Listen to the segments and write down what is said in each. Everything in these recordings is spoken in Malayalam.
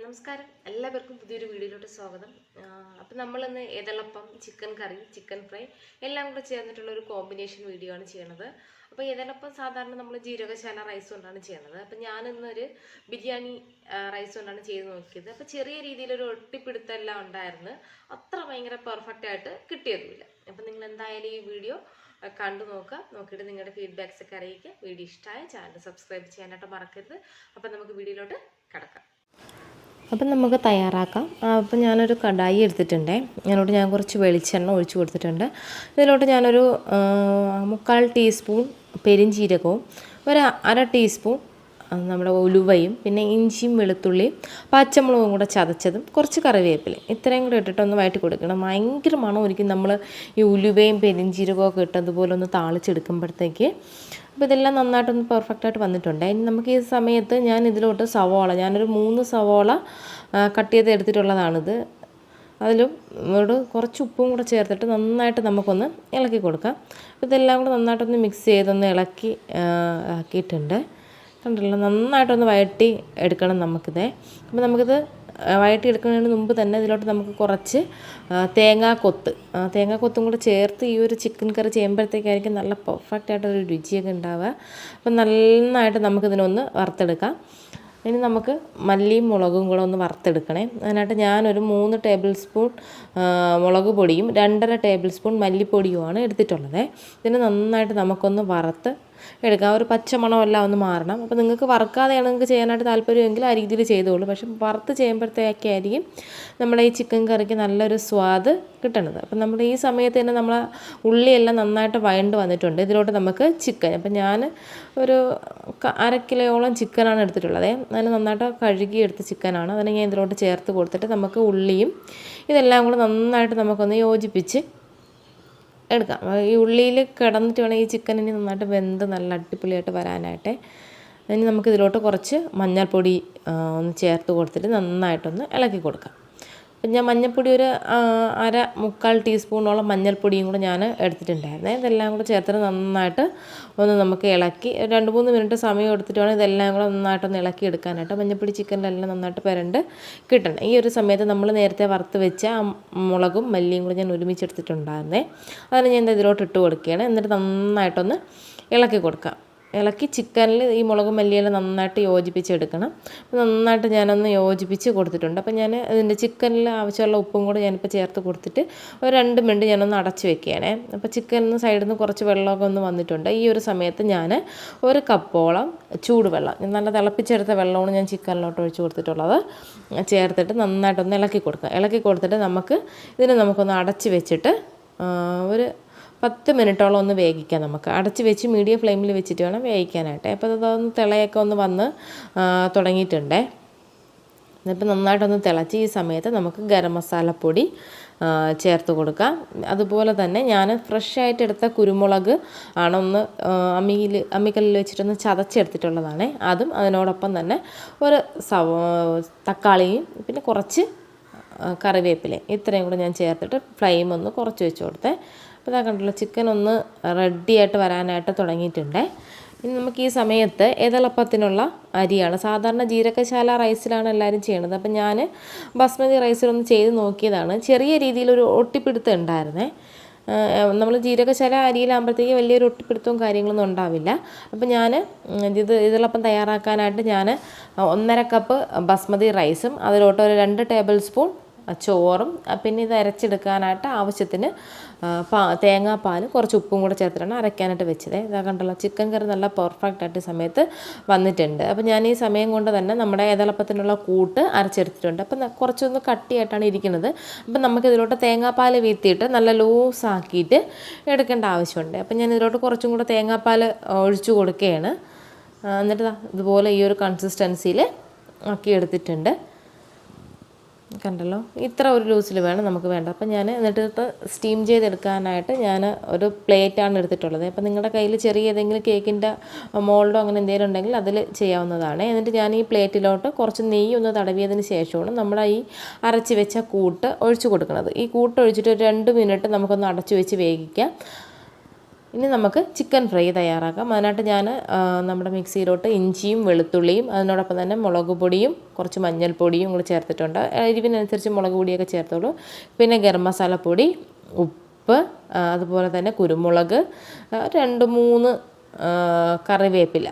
നമസ്കാരം, എല്ലാവർക്കും പുതിയൊരു വീഡിയോയിലോട്ട് സ്വാഗതം. അപ്പം നമ്മളിന്ന് ഏതളപ്പം, ചിക്കൻ കറി, ചിക്കൻ ഫ്രൈ എല്ലാം കൂടെ ചേർന്നിട്ടുള്ള ഒരു കോമ്പിനേഷൻ വീഡിയോ ആണ് ചെയ്യണത്. അപ്പോൾ ഏതളപ്പം സാധാരണ നമ്മൾ ജീരകശാല റൈസ് കൊണ്ടാണ് ചെയ്യണത്. അപ്പം ഞാനിന്നൊരു ബിരിയാണി റൈസ് കൊണ്ടാണ് ചെയ്ത് നോക്കിയത്. അപ്പോൾ ചെറിയ രീതിയിലൊരു ഒട്ടിപ്പിടുത്തെല്ലാം ഉണ്ടായിരുന്നു, അത്ര ഭയങ്കര പെർഫെക്റ്റ് ആയിട്ട് കിട്ടിയതുമില്ല. അപ്പം നിങ്ങൾ എന്തായാലും ഈ വീഡിയോ കണ്ടു നോക്കുക, നോക്കിയിട്ട് നിങ്ങളുടെ ഫീഡ്ബാക്സ് ഒക്കെ അറിയിക്കുക. വീഡിയോ ഇഷ്ടമായ ചാനൽ സബ്സ്ക്രൈബ് ചെയ്യാനായിട്ട് മറക്കരുത്. അപ്പം നമുക്ക് വീഡിയോയിലോട്ട് കിടക്കാം. അപ്പം നമുക്ക് തയ്യാറാക്കാം. അപ്പം ഞാനൊരു കടായി എടുത്തിട്ടുണ്ട്. അതിലോട്ട് ഞാൻ കുറച്ച് വെളിച്ചെണ്ണ ഒഴിച്ചു കൊടുത്തിട്ടുണ്ട്. ഇതിലോട്ട് ഞാനൊരു 3/4 ടീസ്പൂൺ പെരിഞ്ജീരകവും ഒരു 1/2 ടീസ്പൂൺ നമ്മുടെ ഉലുവയും പിന്നെ ഇഞ്ചിയും വെളുത്തുള്ളിയും പച്ചമുളകും കൂടെ ചതച്ചതും കുറച്ച് കറിവേപ്പിലയും ഇത്രയും കൂടെ ഇട്ടിട്ട് ഒന്ന് വഴറ്റി കൊടുക്കണം. ഭയങ്കര മണം ഒരിക്കലും നമ്മൾ ഈ ഉലുവയും പെരിഞ്ജീരകവും ഒക്കെ ഇട്ടതുപോലെ ഒന്ന് താളിച്ചെടുക്കുമ്പോഴത്തേക്ക്. അപ്പോൾ ഇതെല്ലാം നന്നായിട്ടൊന്ന് പെർഫെക്റ്റായിട്ട് വന്നിട്ടുണ്ട്. ഇനി നമുക്ക് ഈ സമയത്ത് ഞാൻ ഇതിലോട്ട് ഞാനൊരു 3 സവോള കട്ട് ചെയ്ത് എടുത്തിട്ടുള്ളതാണിത്. അതിലും കുറച്ച് ഉപ്പും കൂടെ ചേർത്തിട്ട് നന്നായിട്ട് നമുക്കൊന്ന് ഇളക്കി കൊടുക്കാം. ഇതെല്ലാം കൂടെ നന്നായിട്ടൊന്ന് മിക്സ് ചെയ്തൊന്ന് ഇളക്കി ആക്കിയിട്ടുണ്ട്. കണ്ടല്ലോ, നന്നായിട്ടൊന്ന് വഴറ്റി എടുക്കണം നമുക്കിത്. അപ്പോൾ നമുക്കിത് വഴറ്റി എടുക്കുന്നതിന് മുമ്പ് തന്നെ ഇതിലോട്ട് നമുക്ക് കുറച്ച് തേങ്ങാക്കൊത്തും കൂടെ ചേർത്ത് ഈ ഒരു ചിക്കൻ കറി ചെയ്യുമ്പോഴത്തേക്കായിരിക്കും നല്ല പെർഫെക്റ്റായിട്ടൊരു രുചിയൊക്കെ ഉണ്ടാവുക. അപ്പം നന്നായിട്ട് നമുക്കിതിനൊന്ന് വറുത്തെടുക്കാം. ഇനി നമുക്ക് മല്ലിയും മുളകും കൂടെ ഒന്ന് വറുത്തെടുക്കണേ. അതിനായിട്ട് ഞാനൊരു 3 ടേബിൾ സ്പൂൺ മുളക് പൊടിയും 2.5 ടേബിൾ സ്പൂൺ മല്ലിപ്പൊടിയുമാണ് എടുത്തിട്ടുള്ളത്. ഇതിന് നന്നായിട്ട് നമുക്കൊന്ന് വറുത്ത് എടുക്കാം. ഒരു പച്ചമണമെല്ലാം ഒന്ന് മാറണം. അപ്പോൾ നിങ്ങൾക്ക് വറുക്കാതെയാണ് നിങ്ങൾക്ക് ചെയ്യാനായിട്ട് താല്പര്യമെങ്കിൽ ആ രീതിയിൽ ചെയ്തോളൂ. പക്ഷെ വറുത്ത് ചെയ്യുമ്പോഴത്തേക്കായിരിക്കും നമ്മുടെ ഈ ചിക്കൻ കറിക്ക് നല്ലൊരു സ്വാദ് കിട്ടണത്. അപ്പം നമ്മുടെ ഈ സമയത്ത് തന്നെ നമ്മൾ ഉള്ളിയെല്ലാം നന്നായിട്ട് വഴണ്ട് വന്നിട്ടുണ്ട്. ഇതിലോട്ട് നമുക്ക് ചിക്കൻ, അപ്പം ഞാൻ ഒരു 1/2 കിലോയോളം ചിക്കനാണ് എടുത്തിട്ടുള്ളത്. അതിന് നന്നായിട്ട് കഴുകിയെടുത്ത ചിക്കനാണ്. അതിന് ഞാൻ ഇതിലോട്ട് ചേർത്ത് കൊടുത്തിട്ട് നമുക്ക് ഉള്ളിയും ഇതെല്ലാം കൂടെ നന്നായിട്ട് നമുക്കൊന്ന് യോജിപ്പിച്ച് എടുക്കാം. ഈ ഉള്ളിയിൽ കിടന്നിട്ട് വേണം ഈ ചിക്കനിന് നന്നായിട്ട് വെന്ത് നല്ല അടിപൊളിയായിട്ട് വരാനായിട്ട്. ഇനി നമുക്കിതിലോട്ട് കുറച്ച് മഞ്ഞൾപ്പൊടി ഒന്ന് ചേർത്ത് കൊടുത്തിട്ട് നന്നായിട്ടൊന്ന് ഇളക്കി കൊടുക്കാം. അപ്പം ഞാൻ മഞ്ഞൾപ്പൊടി ഒരു 1/4 ടീസ്പൂണോളം മഞ്ഞൾപ്പൊടിയും കൂടെ ഞാൻ എടുത്തിട്ടുണ്ടായിരുന്നേ. ഇതെല്ലാം കൂടെ ചേർത്തിട്ട് നന്നായിട്ട് ഒന്ന് നമുക്ക് ഇളക്കി 2-3 മിനിറ്റ് സമയം എടുത്തിട്ട് വേണം ഇതെല്ലാം കൂടെ നന്നായിട്ടൊന്ന് ഇളക്കി എടുക്കാനായിട്ട്. മഞ്ഞൾപ്പൊടി ചിക്കനിലെല്ലാം നന്നായിട്ട് പുരണ്ട് കിട്ടണം. ഈ ഒരു സമയത്ത് നമ്മൾ നേരത്തെ വറുത്ത് വെച്ച മുളകും മല്ലിയും കൂടെ ഞാൻ ഒരുമിച്ചെടുത്തിട്ടുണ്ടായിരുന്നേ. അതിന് ഞാൻ ഇതിലോട്ട് ഇട്ട് കൊടുക്കുകയാണ്. എന്നിട്ട് നന്നായിട്ടൊന്ന് ഇളക്കി കൊടുക്കാം. ഇളക്കി ചിക്കനിൽ ഈ മുളകും മല്ലിയെല്ലാം നന്നായിട്ട് യോജിപ്പിച്ചെടുക്കണം. നന്നായിട്ട് ഞാനൊന്ന് യോജിപ്പിച്ച് കൊടുത്തിട്ടുണ്ട്. അപ്പം ഞാൻ ഇതിൻ്റെ ചിക്കനിൽ ആവശ്യമുള്ള ഉപ്പും കൂടെ ഞാനിപ്പോൾ ചേർത്ത് കൊടുത്തിട്ട് ഒരു 2 മിനിറ്റ് ഞാനൊന്ന് അടച്ച് വെക്കുകയാണേ. അപ്പോൾ ചിക്കനിൽ സൈഡിൽ നിന്ന് കുറച്ച് വെള്ളമൊക്കെ ഒന്ന് വന്നിട്ടുണ്ട്. ഈ ഒരു സമയത്ത് ഞാൻ 1 കപ്പോളം ചൂടുവെള്ളം, നല്ല തിളപ്പിച്ചെടുത്ത വെള്ളമാണ് ഞാൻ ചിക്കനിലോട്ട് ഒഴിച്ച് കൊടുത്തിട്ടുള്ളത്, ചേർത്തിട്ട് നന്നായിട്ടൊന്ന് ഇളക്കി കൊടുക്കുക. ഇളക്കി കൊടുത്തിട്ട് നമുക്കൊന്ന് അടച്ച് വെച്ചിട്ട് ഒരു 10 മിനിറ്റോളം ഒന്ന് വേവിക്കാം. നമുക്ക് അടച്ച് വെച്ച് മീഡിയം ഫ്ലെയിമിൽ വെച്ചിട്ട് വേണം വേവിക്കാനായിട്ട്. അപ്പോൾ അതൊന്ന് തിളയൊക്കെ ഒന്ന് വന്ന് തുടങ്ങിയിട്ടുണ്ടേ. എന്നിട്ട് നന്നായിട്ടൊന്ന് തിളച്ച് ഈ സമയത്ത് നമുക്ക് ഗരം മസാലപ്പൊടി ചേർത്ത് കൊടുക്കാം. അതുപോലെ തന്നെ ഞാൻ ഫ്രഷ് ആയിട്ട് എടുത്ത കുരുമുളക് ആണൊന്ന് അമ്മിക്കല്ലിൽ വെച്ചിട്ടൊന്ന് ചതച്ചെടുത്തിട്ടുള്ളതാണ്. അതും അതിനോടൊപ്പം തന്നെ ഒരു തക്കാളിയും പിന്നെ കുറച്ച് കറിവേപ്പിലയും ഇത്രയും കൂടെ ഞാൻ ചേർത്തിട്ട് ഫ്ലെയിം ഒന്ന് കുറച്ച് വെച്ച് കൊടുത്തേ. അപ്പോൾ ഇതാ കണ്ടല്ലോ, ചിക്കൻ ഒന്ന് റെഡിയായിട്ട് വരാനായിട്ട് തുടങ്ങിയിട്ടുണ്ട്. ഇനി നമുക്ക് ഈ സമയത്ത് ഏതളപ്പത്തിനുള്ള അരിയാണ്, സാധാരണ ജീരകശാല റൈസിലാണ് എല്ലാവരും ചെയ്യണത്. അപ്പം ഞാൻ ബസ്മതി റൈസിലൊന്ന് ചെയ്ത് നോക്കിയതാണ്. ചെറിയ രീതിയിലൊരു ഒട്ടിപ്പിടുത്തം ഉണ്ടായിരുന്നേ. നമ്മൾ ജീരകശാല അരിയിലാകുമ്പോഴത്തേക്ക് വലിയൊരു ഒട്ടിപ്പിടുത്തവും കാര്യങ്ങളൊന്നും ഉണ്ടാവില്ല. അപ്പം ഞാൻ ഇതിളപ്പം തയ്യാറാക്കാനായിട്ട് ഞാൻ 1.5 കപ്പ് ബസ്മതി റൈസും അതിലോട്ട് ഒരു 2 ടേബിൾ സ്പൂൺ ചോറും പിന്നെ ഇത് അരച്ചെടുക്കാനായിട്ട് ആവശ്യത്തിന് തേങ്ങാപ്പാൽ കുറച്ച് ഉപ്പും കൂടെ ചേർത്തിട്ടാണ് അരയ്ക്കാനായിട്ട് വെച്ചത്. ഇതാ കണ്ടല്ലോ, ചിക്കൻ കറി നല്ല പെർഫെക്റ്റായിട്ട് സമയത്ത് വന്നിട്ടുണ്ട്. അപ്പോൾ ഞാൻ ഈ സമയം കൊണ്ട് തന്നെ നമ്മുടെ ഏതളപ്പത്തിനുള്ള കൂട്ട് അരച്ചെടുത്തിട്ടുണ്ട്. അപ്പം കുറച്ചൊന്ന് കട്ടിയായിട്ടാണ് ഇരിക്കുന്നത്. അപ്പം നമുക്കിതിലോട്ട് തേങ്ങാപ്പാൽ വീത്തിയിട്ട് നല്ല ലൂസാക്കിയിട്ട് എടുക്കേണ്ട ആവശ്യമുണ്ട്. അപ്പം ഞാൻ ഇതിലോട്ട് കുറച്ചും കൂടെ തേങ്ങാപ്പാൽ ഒഴിച്ചു കൊടുക്കുകയാണ്. എന്നിട്ട് ഇതുപോലെ ഈ ഒരു കൺസിസ്റ്റൻസിയിൽ ആക്കി എടുത്തിട്ടുണ്ട്. കണ്ടല്ലോ, ഇത്ര ഒരു ലൂസിൽ വേണം നമുക്ക് വേണ്ട. അപ്പം ഞാൻ എന്നിട്ട് സ്റ്റീം ചെയ്തെടുക്കാനായിട്ട് ഞാൻ ഒരു പ്ലേറ്റാണ് എടുത്തിട്ടുള്ളത്. അപ്പം നിങ്ങളുടെ കയ്യിൽ ചെറിയ ഏതെങ്കിലും കേക്കിൻ്റെ മോൾഡോ അങ്ങനെ എന്തെങ്കിലും ഉണ്ടെങ്കിൽ അതിൽ ചെയ്യാവുന്നതാണ്. എന്നിട്ട് ഞാൻ ഈ പ്ലേറ്റിലോട്ട് കുറച്ച് നെയ്യ് ഒന്ന് തടവിയതിന് ശേഷമാണ് നമ്മുടെ ഈ അരച്ച് വെച്ച കൂട്ട് ഒഴിച്ച് കൊടുക്കുന്നത്. ഈ കൂട്ട് ഒഴിച്ചിട്ട് ഒരു 2 മിനിറ്റ് നമുക്കൊന്ന് അടച്ചു വെച്ച് വേവിക്കാം. ഇനി നമുക്ക് ചിക്കൻ ഫ്രൈ തയ്യാറാക്കാം. അതിനായിട്ട് ഞാൻ നമ്മുടെ മിക്സിയിലോട്ട് ഇഞ്ചിയും വെളുത്തുള്ളിയും അതിനോടൊപ്പം തന്നെ മുളക് പൊടിയും കുറച്ച് മഞ്ഞൾപ്പൊടിയും കൂടി ചേർത്തിട്ടുണ്ട്. എരിവിനനുസരിച്ച് മുളക് പൊടിയൊക്കെ ചേർത്തോളൂ. പിന്നെ ഗരം മസാലപ്പൊടി, ഉപ്പ്, അതുപോലെ തന്നെ കുരുമുളക്, 2-3 കറിവേപ്പില,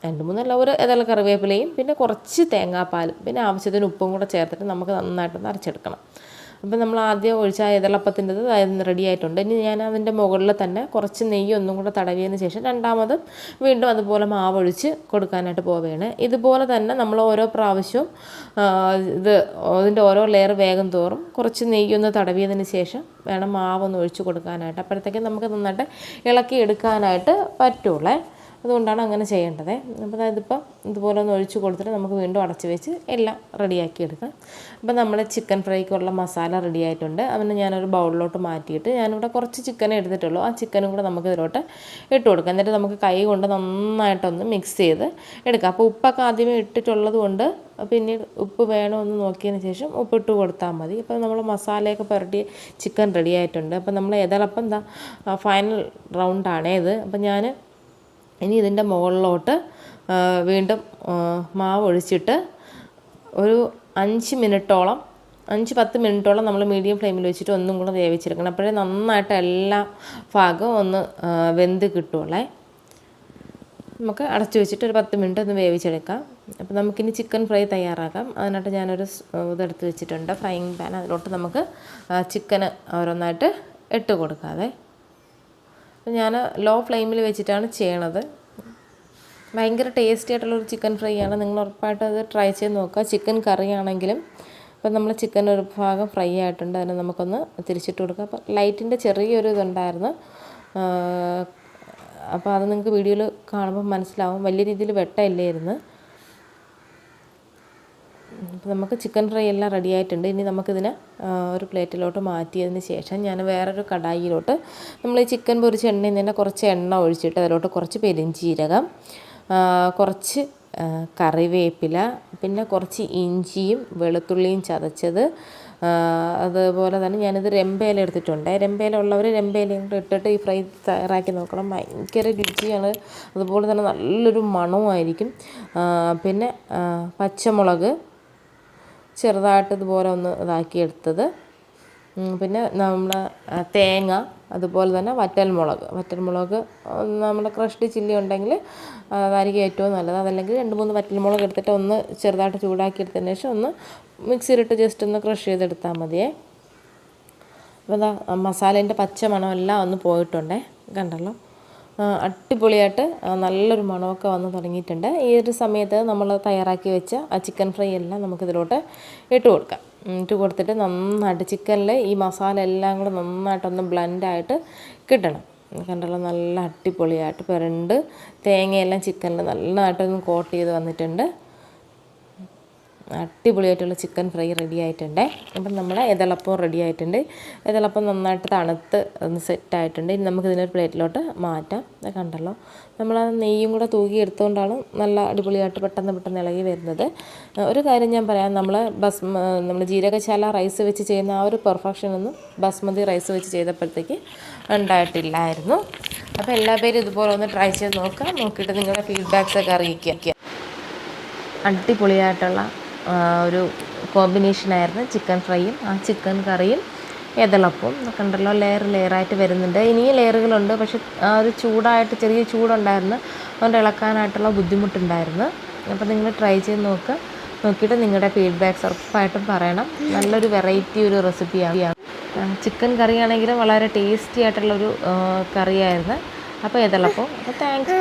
2-3 അല്ല, ഒരു ഇതള കറിവേപ്പിലയും പിന്നെ കുറച്ച് തേങ്ങാപ്പാലും പിന്നെ ആവശ്യത്തിന് ഉപ്പും കൂടെ ചേർത്തിട്ട് നമുക്ക് നന്നായിട്ടൊന്ന് അരച്ചെടുക്കണം. അപ്പോൾ നമ്മൾ ആദ്യം ഒഴിച്ച ഇതളപ്പത്തിൻ്റെത് റെഡി ആയിട്ടുണ്ട്. ഇനി ഞാൻ അതിൻ്റെ മുകളിൽ തന്നെ കുറച്ച് നെയ്യ് ഒന്നും കൂടെ തടവിയതിന് ശേഷം രണ്ടാമത് വീണ്ടും അതുപോലെ മാവ് ഒഴിച്ച് കൊടുക്കാനായിട്ട് പോവുകയാണ്. ഇതുപോലെ തന്നെ നമ്മൾ ഓരോ പ്രാവശ്യവും ഇതിൻ്റെ ഓരോ ലെയർ വേഗം തോറും കുറച്ച് നെയ്യൊന്ന് തടവിയതിന് ശേഷം വേണം മാവൊന്ന് ഒഴിച്ച് കൊടുക്കാനായിട്ട്. അപ്പോഴത്തേക്കും നമുക്ക് നന്നായിട്ട് ഇളക്കി എടുക്കാനായിട്ട് പറ്റുള്ളൂ. അതുകൊണ്ടാണ് അങ്ങനെ ചെയ്യേണ്ടത്. അപ്പോൾ ഇതിപ്പോൾ ഇതുപോലെ ഒന്ന് ഒഴിച്ച് കൊടുത്തിട്ട് നമുക്ക് വീണ്ടും അടച്ച് വെച്ച് എല്ലാം റെഡിയാക്കി എടുക്കാം. അപ്പോൾ നമ്മൾ ചിക്കൻ ഫ്രൈക്കുള്ള മസാല റെഡി ആയിട്ടുണ്ട്. അതിന് ഞാനൊരു ബൗളിലോട്ട് മാറ്റിയിട്ട് ഞാനിവിടെ കുറച്ച് ചിക്കൻ എടുത്തിട്ടുള്ളൂ. ആ ചിക്കനും കൂടെ നമുക്ക് ഇതിലോട്ട് ഇട്ട് കൊടുക്കാം. എന്നിട്ട് നമുക്ക് കൈ കൊണ്ട് നന്നായിട്ടൊന്ന് മിക്സ് ചെയ്ത് എടുക്കാം. അപ്പോൾ ഉപ്പൊക്കെ ആദ്യമേ ഇട്ടിട്ടുള്ളത് കൊണ്ട് പിന്നീട് ഉപ്പ് വേണമെന്ന് നോക്കിയതിന് ശേഷം ഉപ്പിട്ട് കൊടുത്താൽ മതി. അപ്പോൾ നമ്മൾ മസാലയൊക്കെ പുരട്ടി ചിക്കൻ റെഡി ആയിട്ടുണ്ട്. അപ്പോൾ നമ്മൾ ഏതായാലും എന്താ ഫൈനൽ റൗണ്ടാണേ ഇത്. അപ്പോൾ ഞാൻ ഇനി ഇതിൻ്റെ മുകളിലോട്ട് വീണ്ടും മാവ് ഒഴിച്ചിട്ട് ഒരു 5-10 മിനിറ്റോളം നമ്മൾ മീഡിയം ഫ്ലെയിമിൽ വെച്ചിട്ട് ഒന്നും കൂടെ വേവിച്ചെടുക്കണം. അപ്പോഴേ നന്നായിട്ട് എല്ലാ ഭാഗവും ഒന്ന് വെന്ത് കിട്ടുള്ളേ. നമുക്ക് അടച്ചു വെച്ചിട്ട് ഒരു 10 മിനിറ്റ് ഒന്ന് വേവിച്ചെടുക്കാം. അപ്പോൾ നമുക്കിനി ചിക്കൻ ഫ്രൈ തയ്യാറാക്കാം. അതിനായിട്ട് ഞാനൊരു ഇതെടുത്ത് വെച്ചിട്ടുണ്ട്, ഫ്രൈയിങ് പാൻ. അതിലോട്ട് നമുക്ക് ചിക്കന് ഓരോന്നായിട്ട് ഇട്ട് കൊടുക്കാതെ. ഞാൻ ലോ ഫ്ലെയിമിൽ വെച്ചിട്ടാണ് ചെയ്യണത്. ഭയങ്കര ടേസ്റ്റി ആയിട്ടുള്ളൊരു ചിക്കൻ ഫ്രൈ ആണ്. നിങ്ങൾ ഉറപ്പായിട്ടും അത് ട്രൈ ചെയ്ത് നോക്കുക. ചിക്കൻ കറി ആണെങ്കിലും ഇപ്പം നമ്മൾ ചിക്കൻ ഒരു ഭാഗം ഫ്രൈ ആയിട്ടുണ്ട്, അതിനെ നമുക്കൊന്ന് തിരിച്ചിട്ട് കൊടുക്കുക. അപ്പോൾ ലൈറ്റിൻ്റെ ചെറിയൊരു ഇതുണ്ടായിരുന്നു. അപ്പോൾ അത് നിങ്ങൾക്ക് വീഡിയോയിൽ കാണുമ്പോൾ മനസ്സിലാവും. വലിയ രീതിയിൽ വെട്ടമില്ലായിരുന്നു. അപ്പോൾ നമുക്ക് ചിക്കൻ ഫ്രൈ എല്ലാം റെഡി ആയിട്ടുണ്ട്. ഇനി നമുക്കിതിനെ ഒരു പ്ലേറ്റിലോട്ട് മാറ്റിയതിന് ശേഷം ഞാൻ വേറൊരു കടായിയിലോട്ട് നമ്മൾ ഈ ചിക്കൻ പൊരിച്ച എണ്ണയിൽ തന്നെ കുറച്ച് എണ്ണ ഒഴിച്ചിട്ട് അതിലോട്ട് കുറച്ച് പെരുംജീരകം, കുറച്ച് കറിവേപ്പില, പിന്നെ കുറച്ച് ഇഞ്ചിയും വെളുത്തുള്ളിയും ചതച്ചത്, അതുപോലെ തന്നെ ഞാനിത് രമ്പയില എടുത്തിട്ടുണ്ട്. രമ്പയില ഉള്ളവർ രമ്പയിലയും കൂടെ ഇട്ടിട്ട് ഈ ഫ്രൈ തയ്യാറാക്കി നോക്കണം. ഭയങ്കര രുചിയാണ്, അതുപോലെ തന്നെ നല്ലൊരു മണവുമായിരിക്കും. പിന്നെ പച്ചമുളക് ചെറുതായിട്ട് ഇതുപോലെ ഒന്ന് ഇതാക്കിയെടുത്തത്, പിന്നെ നമ്മുടെ തേങ്ങ, അതുപോലെ തന്നെ വറ്റൽമുളക് നമ്മുടെ ക്രഷ്ഡ് ചില്ലി ഉണ്ടെങ്കിൽ അതായിരിക്കും ഏറ്റവും നല്ലത്. അതല്ലെങ്കിൽ 2-3 വറ്റൽമുളക് എടുത്തിട്ട് ഒന്ന് ചെറുതായിട്ട് ചൂടാക്കി എടുത്തതിന് ശേഷം ഒന്ന് മിക്സിയിലിട്ട് ജസ്റ്റ് ഒന്ന് ക്രഷ് ചെയ്തെടുത്താൽ മതിയേ. അപ്പോൾ എന്താ മസാലേൻ്റെ പച്ച മണമെല്ലാം ഒന്ന് പോയിട്ടുണ്ടേ, കണ്ടല്ലോ. അടിപൊളിയായിട്ട് നല്ലൊരു മണമൊക്കെ വന്ന് തുടങ്ങിയിട്ടുണ്ട്. ഈ ഒരു സമയത്ത് നമ്മൾ തയ്യാറാക്കി വെച്ച ആ ചിക്കൻ ഫ്രൈ എല്ലാം നമുക്കിതിലോട്ട് ഇട്ട് കൊടുക്കാം. ഇട്ട് കൊടുത്തിട്ട് നന്നായിട്ട് ചിക്കനിൽ ഈ മസാല എല്ലാം കൂടെ നന്നായിട്ടൊന്ന് ബ്ലെൻഡായിട്ട് കിട്ടണം. കണ്ടല്ലോ, നല്ല അടിപൊളിയായിട്ട് പുരണ്ട് തേങ്ങയെല്ലാം ചിക്കനിൽ നല്ലതായിട്ടൊന്ന് കോട്ട് ചെയ്ത് വന്നിട്ടുണ്ട്. അടിപൊളിയായിട്ടുള്ള ചിക്കൻ ഫ്രൈ റെഡി ആയിട്ടുണ്ട്. അപ്പം നമ്മുടെ ഇതളപ്പം റെഡി ആയിട്ടുണ്ട്. ഇതളപ്പം നന്നായിട്ട് തണുത്ത് ഒന്ന് സെറ്റായിട്ടുണ്ട്. ഇനി നമുക്കിതിനൊരു പ്ലേറ്റിലോട്ട് മാറ്റാം. കണ്ടല്ലോ, നമ്മൾ ആ നെയ്യും കൂടെ തൂക്കി എടുത്തുകൊണ്ടാണ് നല്ല അടിപൊളിയായിട്ട് പെട്ടെന്ന് ഇളകി വരുന്നത്. ഒരു കാര്യം ഞാൻ പറയാം, നമ്മൾ ജീരകശാല റൈസ് വെച്ച് ചെയ്യുന്ന ആ ഒരു പെർഫെക്ഷനൊന്നും ബസ്മതി റൈസ് വെച്ച് ചെയ്തപ്പോഴത്തേക്ക് ഉണ്ടായിട്ടില്ലായിരുന്നു. അപ്പോൾ എല്ലാ പേരും ഇതുപോലെ ഒന്ന് ട്രൈ ചെയ്ത് നോക്കുക. നോക്കിയിട്ട് നിങ്ങളുടെ ഫീഡ്ബാക്സൊക്കെ അറിയിക്കുക. അടിപൊളിയായിട്ടുള്ള ഒരു കോമ്പിനേഷനായിരുന്നു ചിക്കൻ ഫ്രൈയും ആ ചിക്കൻ കറിയും ഇതളപ്പവും. കണ്ടല്ലോ, ലെയറായിട്ട് വരുന്നുണ്ട്. ഇനിയും ലെയറുകളുണ്ട്, പക്ഷെ ആ ഒരു ചെറിയ ചൂടുണ്ടായിരുന്നു, അതുകൊണ്ട് ഇളക്കാനായിട്ടുള്ള ബുദ്ധിമുട്ടുണ്ടായിരുന്നു. അപ്പോൾ നിങ്ങൾ ട്രൈ ചെയ്ത് നോക്കിയിട്ട് നിങ്ങളുടെ ഫീഡ്ബാക്ക്സ് ഉറപ്പായിട്ടും പറയണം. നല്ലൊരു വെറൈറ്റി ഒരു റെസിപ്പിയാണ്. ചിക്കൻ കറിയാണെങ്കിലും വളരെ ടേസ്റ്റി ആയിട്ടുള്ളൊരു കറിയായിരുന്നു. അപ്പോൾ ഇതളപ്പം. അപ്പോൾ താങ്ക്സ്.